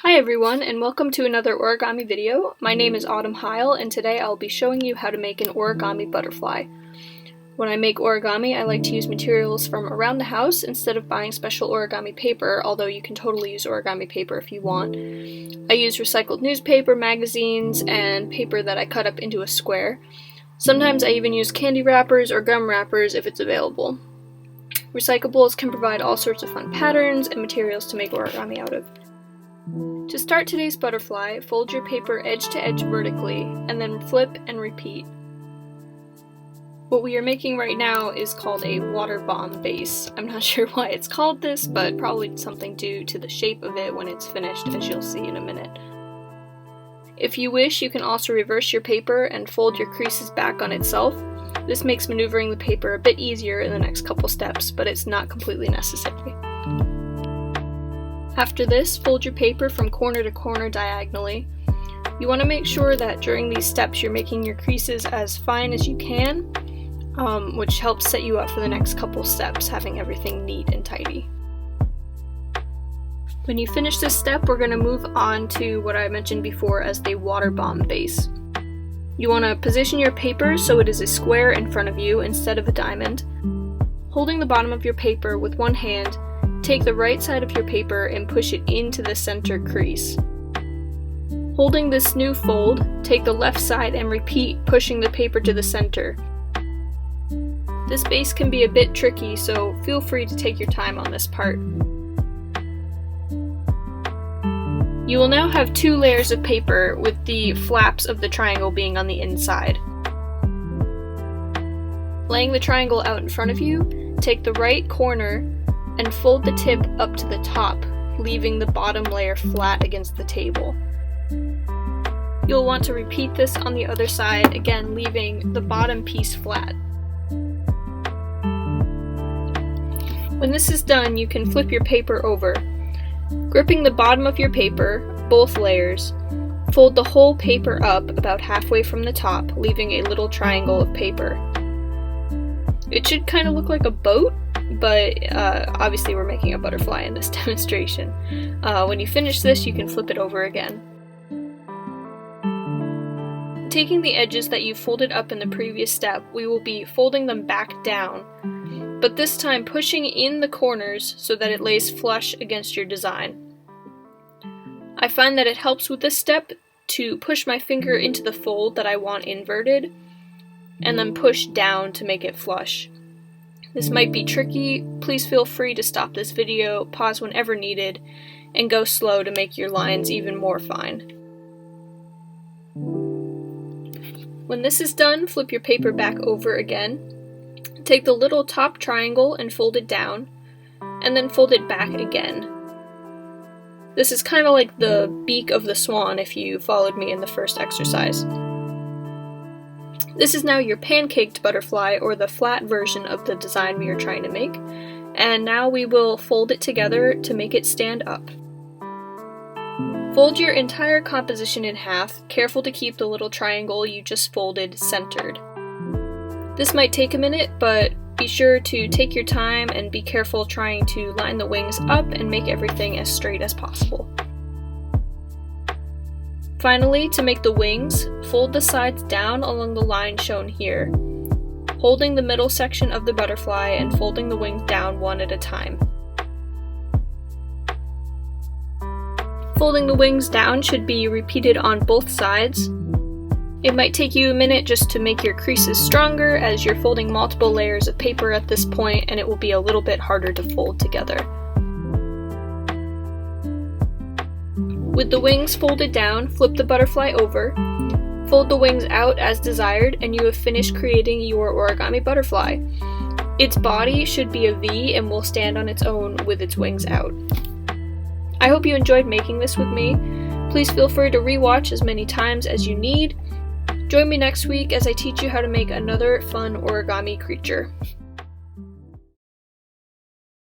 Hi everyone, and welcome to another origami video. My name is Autumn Heil, and today I'll be showing you how to make an origami butterfly. When I make origami, I like to use materials from around the house instead of buying special origami paper, although you can totally use origami paper if you want. I use recycled newspaper, magazines, and paper that I cut up into a square. Sometimes I even use candy wrappers or gum wrappers if it's available. Recyclables can provide all sorts of fun patterns and materials to make origami out of. To start today's butterfly, fold your paper edge to edge vertically, and then flip and repeat. What we are making right now is called a water bomb base. I'm not sure why it's called this, but probably something due to the shape of it when it's finished, as you'll see in a minute. If you wish, you can also reverse your paper and fold your creases back on itself. This makes maneuvering the paper a bit easier in the next couple steps, but it's not completely necessary. After this, fold your paper from corner to corner diagonally. You want to make sure that during these steps you're making your creases as fine as you can, which helps set you up for the next couple steps, having everything neat and tidy. When you finish this step, we're going to move on to what I mentioned before as the water bomb base. You want to position your paper so it is a square in front of you instead of a diamond. Holding the bottom of your paper with one hand, take the right side of your paper and push it into the center crease. Holding this new fold, take the left side and repeat pushing the paper to the center. This base can be a bit tricky, so feel free to take your time on this part. You will now have two layers of paper with the flaps of the triangle being on the inside. Laying the triangle out in front of you, take the right corner and fold the tip up to the top, leaving the bottom layer flat against the table. You'll want to repeat this on the other side, again leaving the bottom piece flat. When this is done, you can flip your paper over. Gripping the bottom of your paper, both layers, fold the whole paper up about halfway from the top, leaving a little triangle of paper. It should kind of look like a boat, but obviously we're making a butterfly in this demonstration. When you finish this, you can flip it over again. Taking the edges that you folded up in the previous step, we will be folding them back down, but this time pushing in the corners so that it lays flush against your design. I find that it helps with this step to push my finger into the fold that I want inverted, and then push down to make it flush. This might be tricky. Please feel free to stop this video, pause whenever needed, and go slow to make your lines even more fine. When this is done, flip your paper back over again. Take the little top triangle and fold it down, and then fold it back again. This is kind of like the beak of the swan if you followed me in the first exercise. This is now your pancaked butterfly, or the flat version of the design we are trying to make, and now we will fold it together to make it stand up. Fold your entire composition in half, careful to keep the little triangle you just folded centered. This might take a minute, but be sure to take your time and be careful trying to line the wings up and make everything as straight as possible. Finally, to make the wings, fold the sides down along the line shown here, holding the middle section of the butterfly and folding the wings down one at a time. Folding the wings down should be repeated on both sides. It might take you a minute just to make your creases stronger, as you're folding multiple layers of paper at this point, and it will be a little bit harder to fold together. With the wings folded down, flip the butterfly over, fold the wings out as desired, and you have finished creating your origami butterfly. Its body should be a V and will stand on its own with its wings out. I hope you enjoyed making this with me. Please feel free to rewatch as many times as you need. Join me next week as I teach you how to make another fun origami creature.